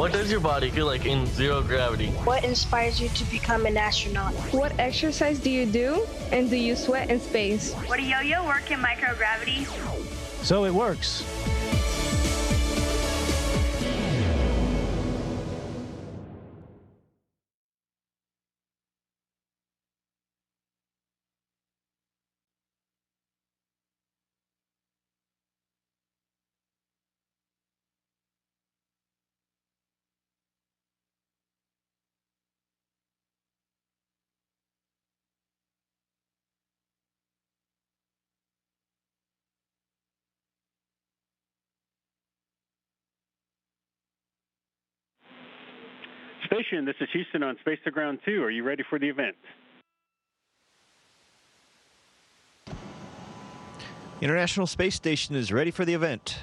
What does your body feel like in zero gravity? What inspires you to become an astronaut? What exercise do you do, and do you sweat in space? Would a yo-yo work in microgravity? So it works. Station, this is Houston on Space to Ground 2. Are you ready for the event? International Space Station is ready for the event.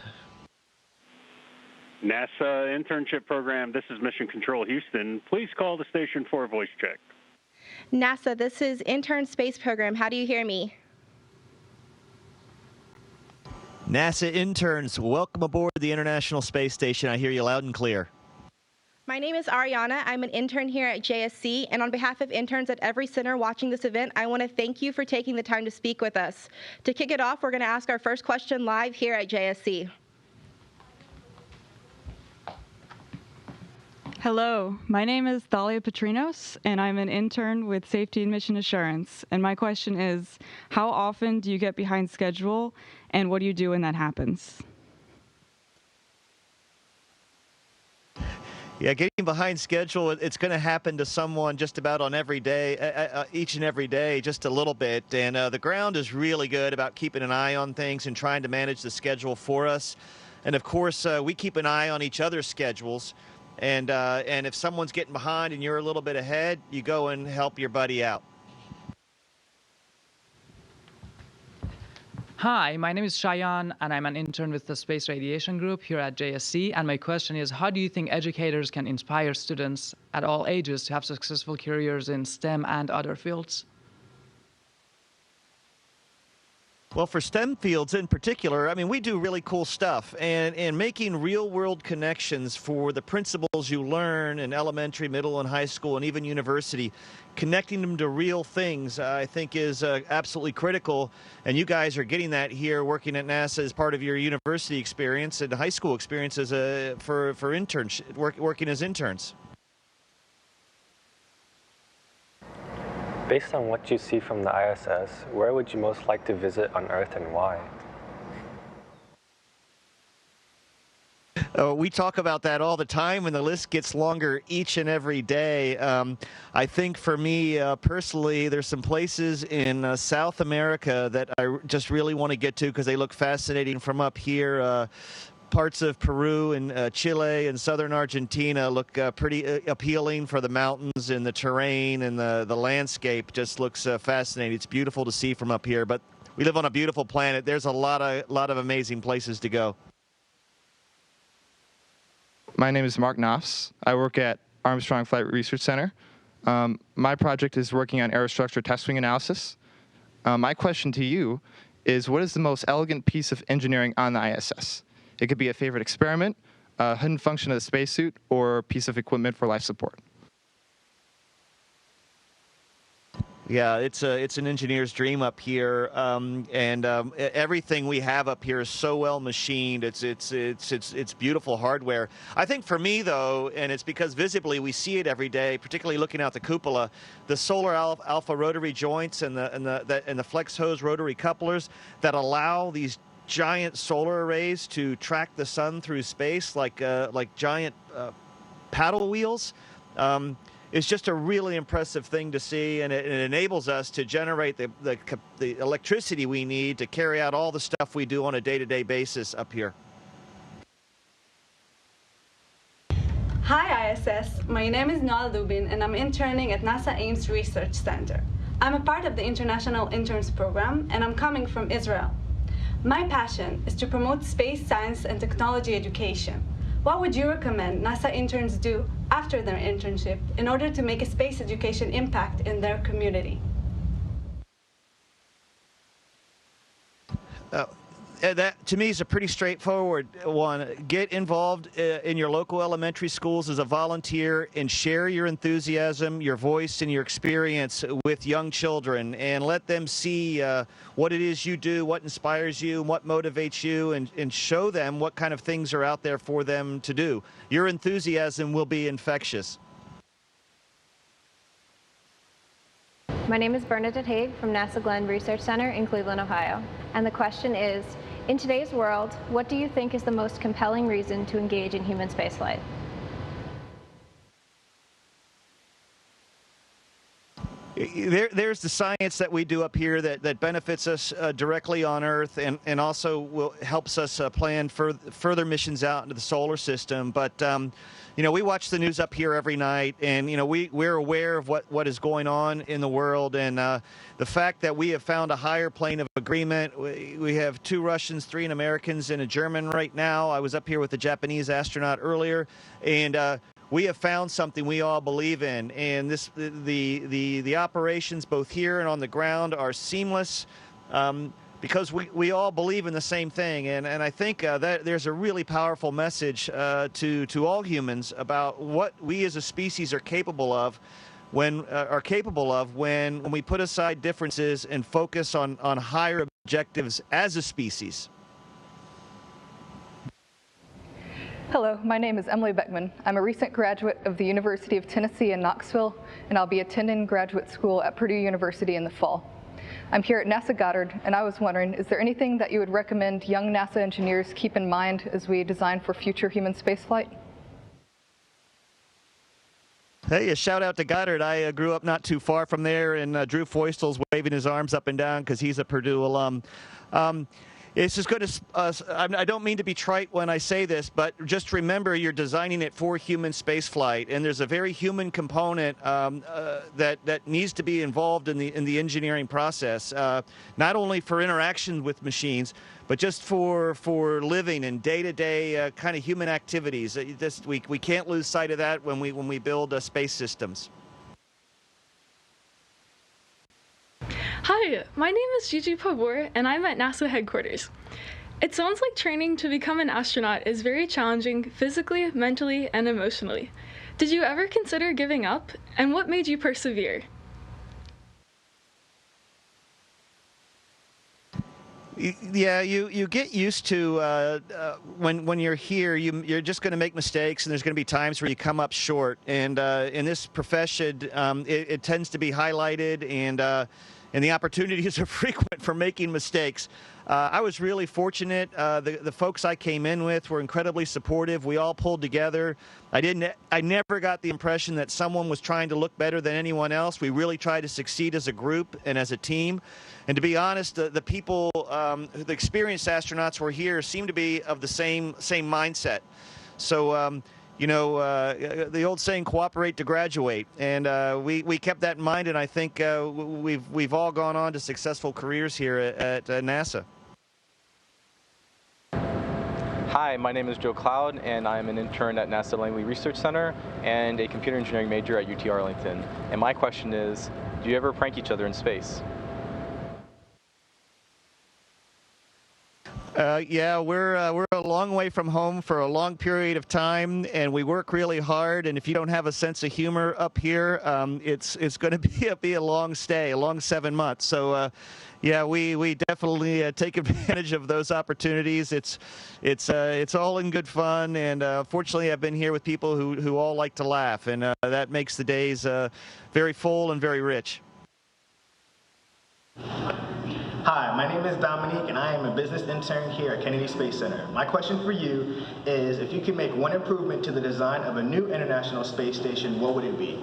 NASA Internship Program, this is Mission Control Houston. Please call the station for a voice check. NASA, this is Intern Space Program. How do you hear me? NASA interns, welcome aboard the International Space Station. I hear you loud and clear. My name is Ariana. I'm an intern here at JSC, and on behalf of interns at every center watching this event, I want to thank you for taking the time to speak with us. To kick it off, we're going to ask our first question live here at JSC. Hello, my name is Thalia Petrinos, and I'm an intern with Safety and Mission Assurance. And my question is, how often do you get behind schedule, and what do you do when that happens? Yeah, getting behind schedule, it's going to happen to someone just about on every day, each and every day, just a little bit. And the ground is really good about keeping an eye on things and trying to manage the schedule for us. And of course, we keep an eye on each other's schedules. And if someone's getting behind and you're a little bit ahead, you go and help your buddy out. Hi, my name is Shayan, and I'm an intern with the Space Radiation Group here at JSC. And my question is, how do you think educators can inspire students at all ages to have successful careers in STEM and other fields? Well, for STEM fields in particular, I mean, we do really cool stuff, and making real-world connections for the principles you learn in elementary, middle, and high school, and even university, connecting them to real things, I think is absolutely critical, and you guys are getting that here working at NASA as part of your university experience and high school experience as for interns, working as interns. Based on what you see from the ISS, where would you most like to visit on Earth and why? We talk about that all the time, and the list gets longer each and every day. I think for me personally, there's some places in South America that I just really want to get to because they look fascinating from up here. Parts of Peru and Chile and southern Argentina look pretty appealing for the mountains and the terrain, and the landscape just looks fascinating. It's beautiful to see from up here, but we live on a beautiful planet. There's a lot of amazing places to go. My name is Mark Knopfs. I work at Armstrong Flight Research Center. My project is working on aerostructure test wing analysis. My question to you is, what is the most elegant piece of engineering on the ISS? It could be a favorite experiment, a hidden function of the spacesuit, or a piece of equipment for life support. Yeah, it's an engineer's dream up here, and everything we have up here is so well machined. It's beautiful hardware. I think for me though, and it's because visibly we see it every day, particularly looking out the cupola, the solar alpha rotary joints and the flex hose rotary couplers that allow these giant solar arrays to track the sun through space like giant paddle wheels. It's just a really impressive thing to see, and it enables us to generate the electricity we need to carry out all the stuff we do on a day-to-day basis up here. Hi ISS, my name is Noah Lubin and I'm interning at NASA Ames Research Center. I'm a part of the International Interns Program and I'm coming from Israel. My passion is to promote space science and technology education. What would you recommend NASA interns do after their internship in order to make a space education impact in their community? That, to me, is a pretty straightforward one. Get involved in your local elementary schools as a volunteer and share your enthusiasm, your voice, and your experience with young children, and let them see what it is you do, what inspires you, what motivates you, and show them what kind of things are out there for them to do. Your enthusiasm will be infectious. My name is Bernadette Haig from NASA Glenn Research Center in Cleveland, Ohio. And the question is, in today's world, what do you think is the most compelling reason to engage in human spaceflight? There's the science that we do up here that benefits us directly on Earth and also helps us plan further missions out into the solar system. But, you know, we watch the news up here every night, and, you know, we're aware of what is going on in the world. And the fact that we have found a higher plane of agreement, we have 2 Russians, 3 Americans, and a German right now. I was up here with a Japanese astronaut earlier, and we have found something we all believe in, and the operations both here and on the ground are seamless because we all believe in the same thing. And I think that there's a really powerful message to all humans about what we as a species are capable of when we put aside differences and focus on higher objectives as a species. Hello, my name is Emily Beckman. I'm a recent graduate of the University of Tennessee in Knoxville, and I'll be attending graduate school at Purdue University in the fall. I'm here at NASA Goddard, and I was wondering, is there anything that you would recommend young NASA engineers keep in mind as we design for future human spaceflight? Hey, a shout out to Goddard. I grew up not too far from there, and Drew Feustel's waving his arms up and down because he's a Purdue alum. It's as good as, I don't mean to be trite when I say this, but just remember you're designing it for human spaceflight, and there's a very human component that needs to be involved in the engineering process, not only for interaction with machines, but just for living and day-to-day kind of human activities. We can't lose sight of that when we build space systems. Hi, my name is Gigi Pabor, and I'm at NASA headquarters. It sounds like training to become an astronaut is very challenging physically, mentally, and emotionally. Did you ever consider giving up, and what made you persevere? Yeah, you get used to when you're here, you're just going to make mistakes, and there's going to be times where you come up short. And in this profession, it tends to be highlighted, and the opportunities are frequent for making mistakes. I was really fortunate. The folks I came in with were incredibly supportive. We all pulled together. I never got the impression that someone was trying to look better than anyone else. We really tried to succeed as a group and as a team. And to be honest, the people, the experienced astronauts who were here seemed to be of the same mindset. So, you know, the old saying, cooperate to graduate. And we kept that in mind, and I think we've all gone on to successful careers here at NASA. Hi, my name is Joe Cloud, and I'm an intern at NASA Langley Research Center and a computer engineering major at UT Arlington. And my question is, do you ever prank each other in space? Yeah, we're a long way from home for a long period of time, and we work really hard. And if you don't have a sense of humor up here, it's going to be a long stay, a long 7 months. So, yeah, we definitely take advantage of those opportunities. It's all in good fun, and fortunately, I've been here with people who all like to laugh, and that makes the days very full and very rich. Hi, my name is Dominique, and I am a business intern here at Kennedy Space Center. My question for you is, if you could make one improvement to the design of a new International Space Station, what would it be?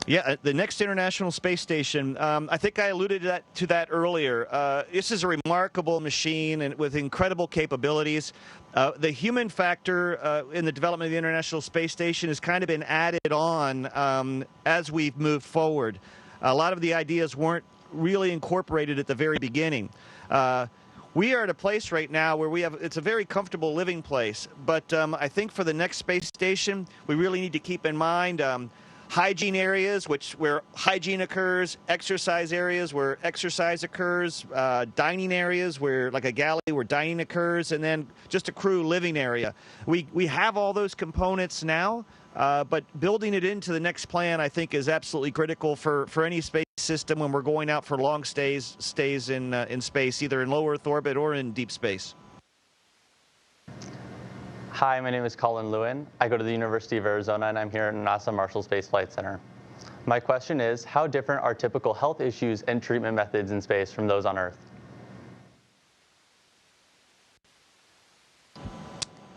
Yeah, the next International Space Station, I think I alluded to that earlier. This is a remarkable machine and with incredible capabilities. The human factor in the development of the International Space Station has kind of been added on as we've moved forward. A lot of the ideas weren't really incorporated at the very beginning. We are at a place right now where it's a very comfortable living place, but I think for the next space station, we really need to keep in mind hygiene areas, where hygiene occurs, exercise areas where exercise occurs, dining areas where, like a galley where dining occurs, and then just a crew living area. We have all those components now, but building it into the next plan, I think, is absolutely critical for any space system when we're going out for long stays in space, either in low Earth orbit or in deep space. Hi, my name is Colin Lewin. I go to the University of Arizona, and I'm here at NASA Marshall Space Flight Center. My question is, how different are typical health issues and treatment methods in space from those on Earth?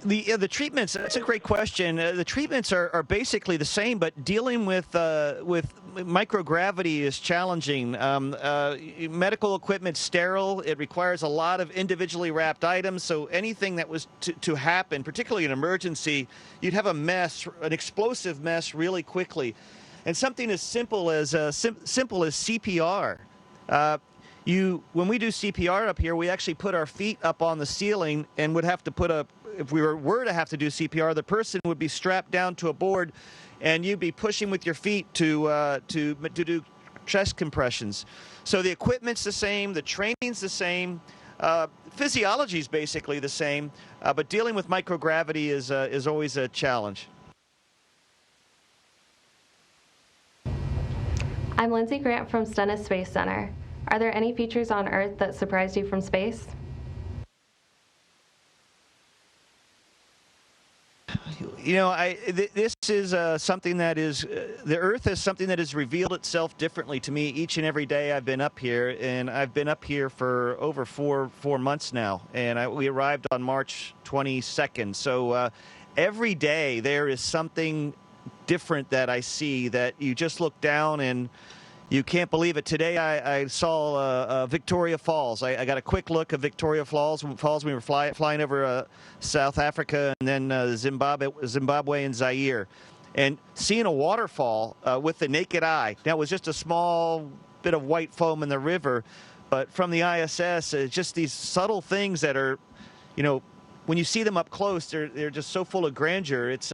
The treatments, that's a great question. The treatments are basically the same, but dealing with microgravity is challenging. Medical equipment's sterile. It requires a lot of individually wrapped items, so anything that was to happen, particularly an emergency, you'd have a mess, an explosive mess really quickly. And something as simple as CPR. When we do CPR up here, we actually put our feet up on the ceiling and would have to put if we were to have to do CPR, the person would be strapped down to a board, and you'd be pushing with your feet to do chest compressions. So the equipment's the same, the training's the same, physiology's basically the same, but dealing with microgravity is always a challenge. I'm Lindsay Grant from Stennis Space Center. Are there any features on Earth that surprised you from space? You know, this is something that is, the Earth is something that has revealed itself differently to me each and every day I've been up here, and I've been up here for over four months now, and we arrived on March 22nd. So every day there is something different that I see that you just look down and you can't believe it. Today I saw Victoria Falls. I got a quick look of Victoria Falls. We were flying over South Africa and then Zimbabwe and Zaire. And seeing a waterfall with the naked eye. Now, it was just a small bit of white foam in the river, but from the ISS, it's just these subtle things that are, you know, when you see them up close, they're just so full of grandeur. It's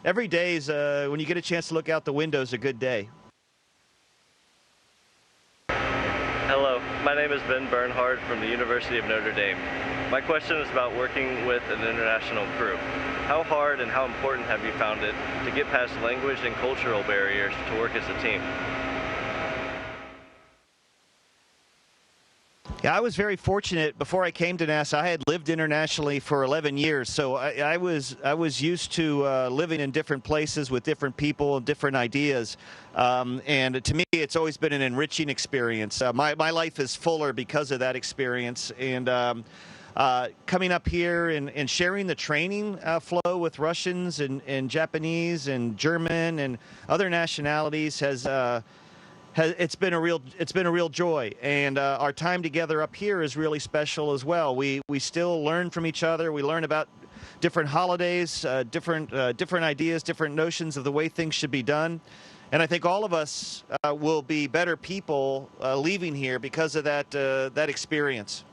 every day is, when you get a chance to look out the window, is a good day. Hello, my name is Ben Bernhard from the University of Notre Dame. My question is about working with an international crew. How hard and how important have you found it to get past language and cultural barriers to work as a team? Yeah, I was very fortunate. Before I came to NASA, I had lived internationally for 11 years, so I was used to living in different places with different people and different ideas. And to me, it's always been an enriching experience. My life is fuller because of that experience. And coming up here and sharing the training flow with Russians and Japanese and German and other nationalities it's been a real joy, and our time together up here is really special as well. We still learn from each other. We learn about different holidays, different ideas, different notions of the way things should be done, and I think all of us will be better people leaving here because of that experience.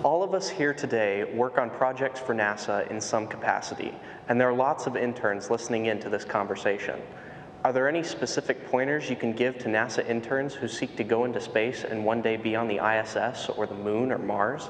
All of us here today work on projects for NASA in some capacity, and there are lots of interns listening in to this conversation. Are there any specific pointers you can give to NASA interns who seek to go into space and one day be on the ISS or the Moon or Mars?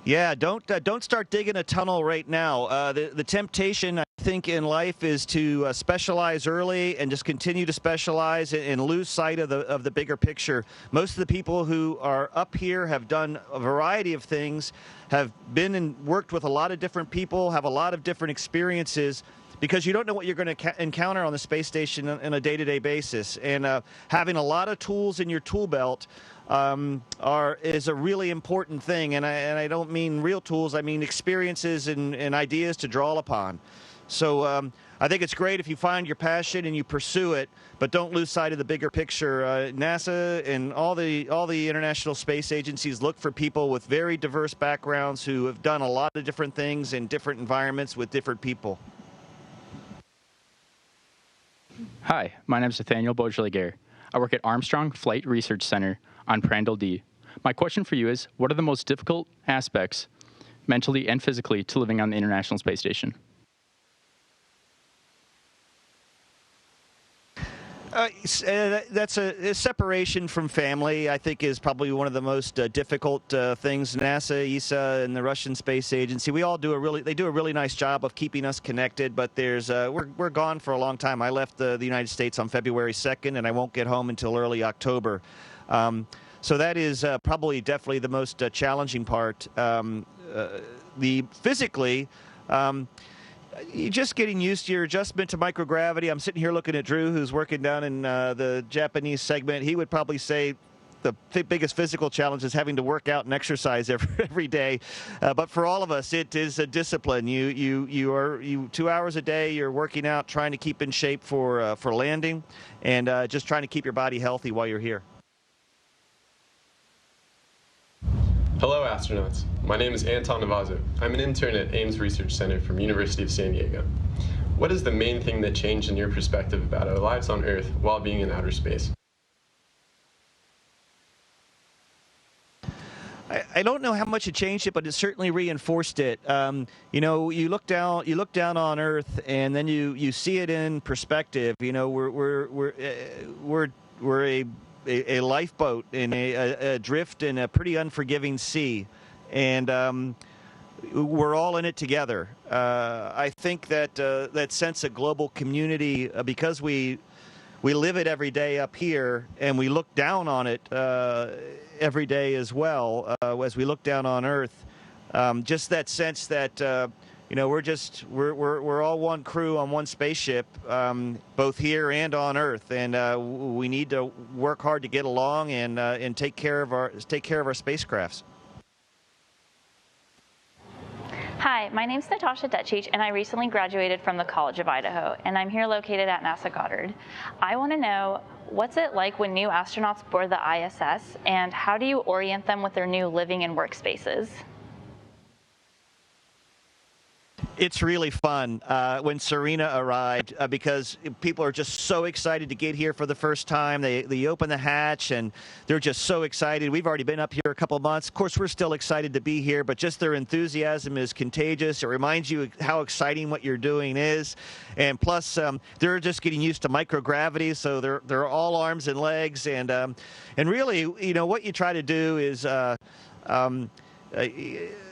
Yeah, don't start digging a tunnel right now. The temptation, I think, in life is to specialize early and just continue to specialize and lose sight of the bigger picture. Most of the people who are up here have done a variety of things, have been and worked with a lot of different people, have a lot of different experiences, because you don't know what you're going to encounter on the space station on a day-to-day basis. And having a lot of tools in your tool belt is a really important thing. And I don't mean real tools, I mean experiences and ideas to draw upon. So I think it's great if you find your passion and you pursue it, but don't lose sight of the bigger picture. NASA and all the international space agencies look for people with very diverse backgrounds who have done a lot of different things in different environments with different people. Hi, my name is Nathaniel Beaujoliger. I work at Armstrong Flight Research Center on Prandtl D. My question for you is, what are the most difficult aspects mentally and physically, to living on the International Space Station? That's a separation from family, I think, is probably one of the most difficult things. NASA, ESA, and the Russian Space Agency, they do a really nice job of keeping us connected, but we're gone for a long time. I left the United States on February 2nd, and I won't get home until early October. So that is definitely the most challenging part. Physically, you're just getting used to your adjustment to microgravity. I'm sitting here looking at Drew, who's working down in the Japanese segment. He would probably say the biggest physical challenge is having to work out and exercise every day. But for all of us, it is a discipline. You 2 hours a day, you're working out, trying to keep in shape for landing, and just trying to keep your body healthy while you're here. Hello, astronauts. My name is Anton Navazo. I'm an intern at Ames Research Center from University of San Diego. What is the main thing that changed in your perspective about our lives on Earth while being in outer space? I don't know how much it changed it, but it certainly reinforced it. You know, you look down on Earth, and then you see it in perspective. You know, we're a lifeboat in adrift in a pretty unforgiving sea, and we're all in it together. I think that that sense of global community, because we live it every day up here, and we look down on it every day as well, as we look down on Earth. Just that sense that you know, we're all one crew on one spaceship, both here and on Earth, and we need to work hard to get along and take care of our spacecrafts. Hi, my name's Natasha Dutchich, and I recently graduated from the College of Idaho, and I'm here located at NASA Goddard. I want to know, what's it like when new astronauts board the ISS, and how do you orient them with their new living and workspaces? It's really fun when Serena arrived because people are just so excited to get here for the first time. They open the hatch and they're just so excited. We've already been up here a couple of months. Of course, we're still excited to be here, but just their enthusiasm is contagious. It reminds you how exciting what you're doing is. And plus, they're just getting used to microgravity, so they're all arms and legs. And really, you know, what you try to do is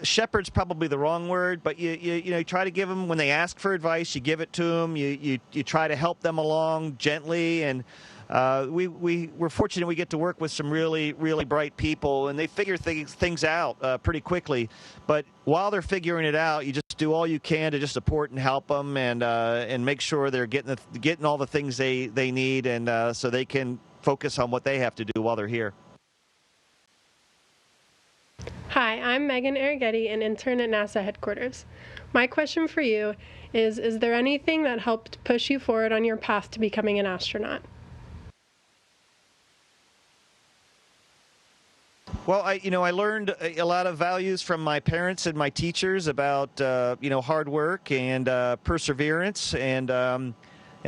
shepherd's probably the wrong word, but you know, you try to give them, when they ask for advice, you give it to them. You try to help them along gently, and we're fortunate we get to work with some really bright people, and they figure things out pretty quickly. But while they're figuring it out, you just do all you can to just support and help them, and make sure they're getting all the things they need, and so they can focus on what they have to do while they're here. Hi, I'm Megan Arrighetti, an intern at NASA headquarters. My question for you is there anything that helped push you forward on your path to becoming an astronaut? Well, I learned a lot of values from my parents and my teachers about hard work and perseverance, and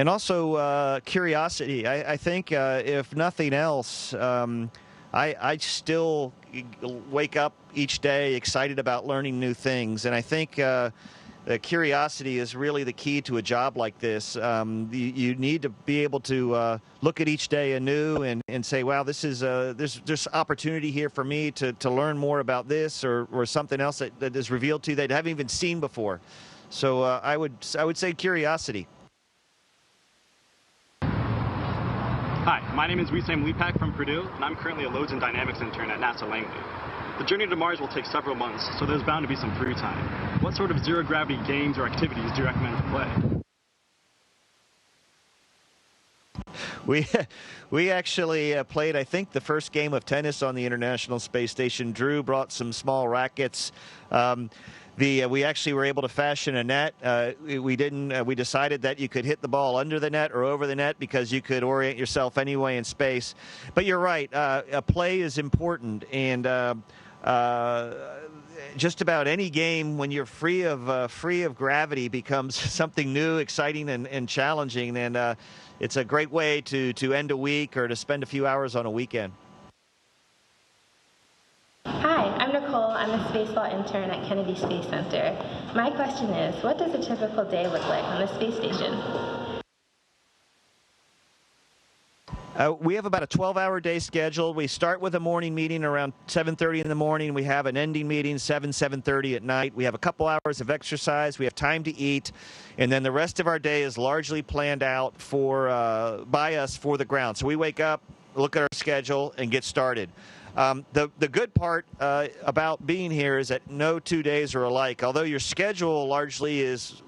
also curiosity. I think if nothing else, I still wake up each day excited about learning new things, and I think the curiosity is really the key to a job like this. You need to be able to look at each day anew and say, wow, this is there's opportunity here for me to learn more about this or something else that is revealed to you that I haven't even seen before. So I would say curiosity. Hi, my name is Wissam Lepak from Purdue, and I'm currently a Loads and Dynamics intern at NASA Langley. The journey to Mars will take several months, so there's bound to be some free time. What sort of zero-gravity games or activities do you recommend to play? We actually played, I think, the first game of tennis on the International Space Station. Drew brought some small rackets. We actually were able to fashion a net. We decided that you could hit the ball under the net or over the net because you could orient yourself anyway in space. But you're right, play is important, and just about any game when you're free of gravity becomes something new, exciting, and challenging. And it's a great way to end a week or to spend a few hours on a weekend. Hi, I'm Nicole. I'm a space spacewalk intern at Kennedy Space Center. My question is, what does a typical day look like on the space station? We have about a 12-hour day scheduled. We start with a morning meeting around 7:30 in the morning. We have an ending meeting 7:30 at night. We have a couple hours of exercise. We have time to eat. And then the rest of our day is largely planned out by us for the ground. So we wake up, look at our schedule, and get started. The good part about being here is that no 2 days are alike. Although your schedule largely is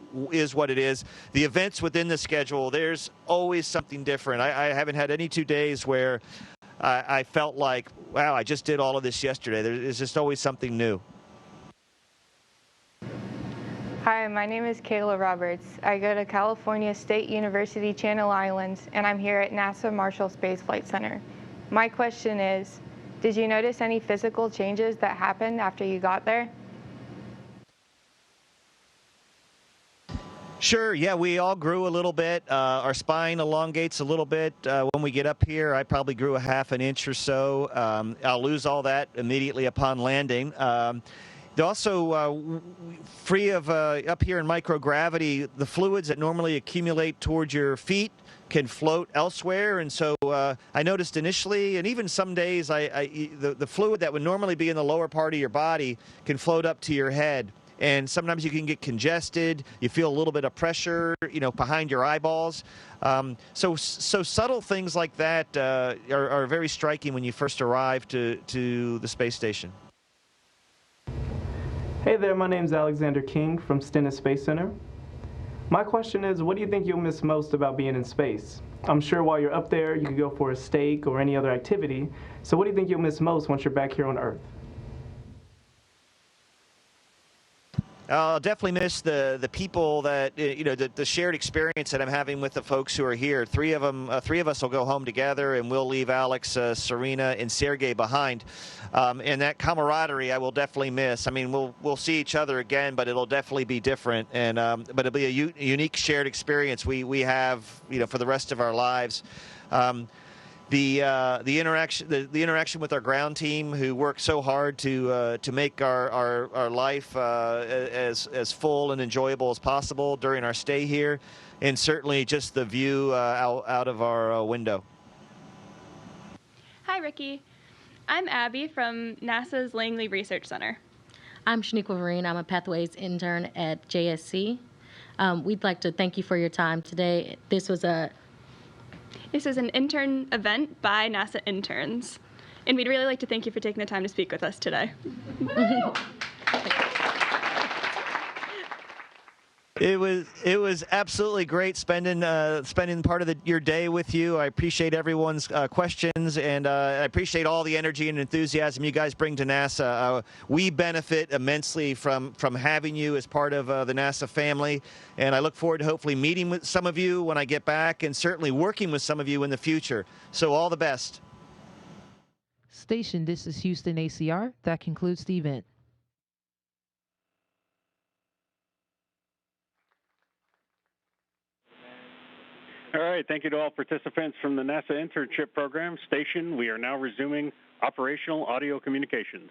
what it is, the events within the schedule, there's always something different. I haven't had any 2 days where I felt like, wow, I just did all of this yesterday. There's just always something new. Hi, my name is Kayla Roberts. I go to California State University Channel Islands, and I'm here at NASA Marshall Space Flight Center. My question is, did you notice any physical changes that happened after you got there? Sure, yeah, we all grew a little bit. Our spine elongates a little bit when we get up here. I probably grew a half an inch or so. I'll lose all that immediately upon landing. Also, free of up here in microgravity, the fluids that normally accumulate towards your feet can float elsewhere, and so I noticed initially, and even some days, the fluid that would normally be in the lower part of your body can float up to your head. And sometimes you can get congested. You feel a little bit of pressure, behind your eyeballs. So subtle things like that are very striking when you first arrive to the space station. Hey there, my name's Alexander King from Stennis Space Center. My question is, what do you think you'll miss most about being in space? I'm sure while you're up there, you could go for a steak or any other activity. So what do you think you'll miss most once you're back here on Earth? I'll definitely miss the people that, the shared experience that I'm having with the folks who are here. Three of us will go home together, and we'll leave Alex, Serena, and Sergey behind. And that camaraderie I will definitely miss. I mean, we'll see each other again, but it'll definitely be different. And but it'll be a unique shared experience we have, for the rest of our lives. The interaction with our ground team, who work so hard to make our life as full and enjoyable as possible during our stay here, and certainly just the view out of our window. Hi, Ricky. I'm Abby from NASA's Langley Research Center. I'm Shaniqua Vereen. I'm a Pathways intern at JSC. We'd like to thank you for your time today. This was an intern event by NASA interns, and we'd really like to thank you for taking the time to speak with us today. It was absolutely great spending part of your day with you. I appreciate everyone's questions, and I appreciate all the energy and enthusiasm you guys bring to NASA. We benefit immensely from having you as part of the NASA family, and I look forward to hopefully meeting with some of you when I get back, and certainly working with some of you in the future. So all the best. Station, this is Houston ACR. That concludes the event. All right, thank you to all participants from the NASA internship program. Station, we are now resuming operational audio communications.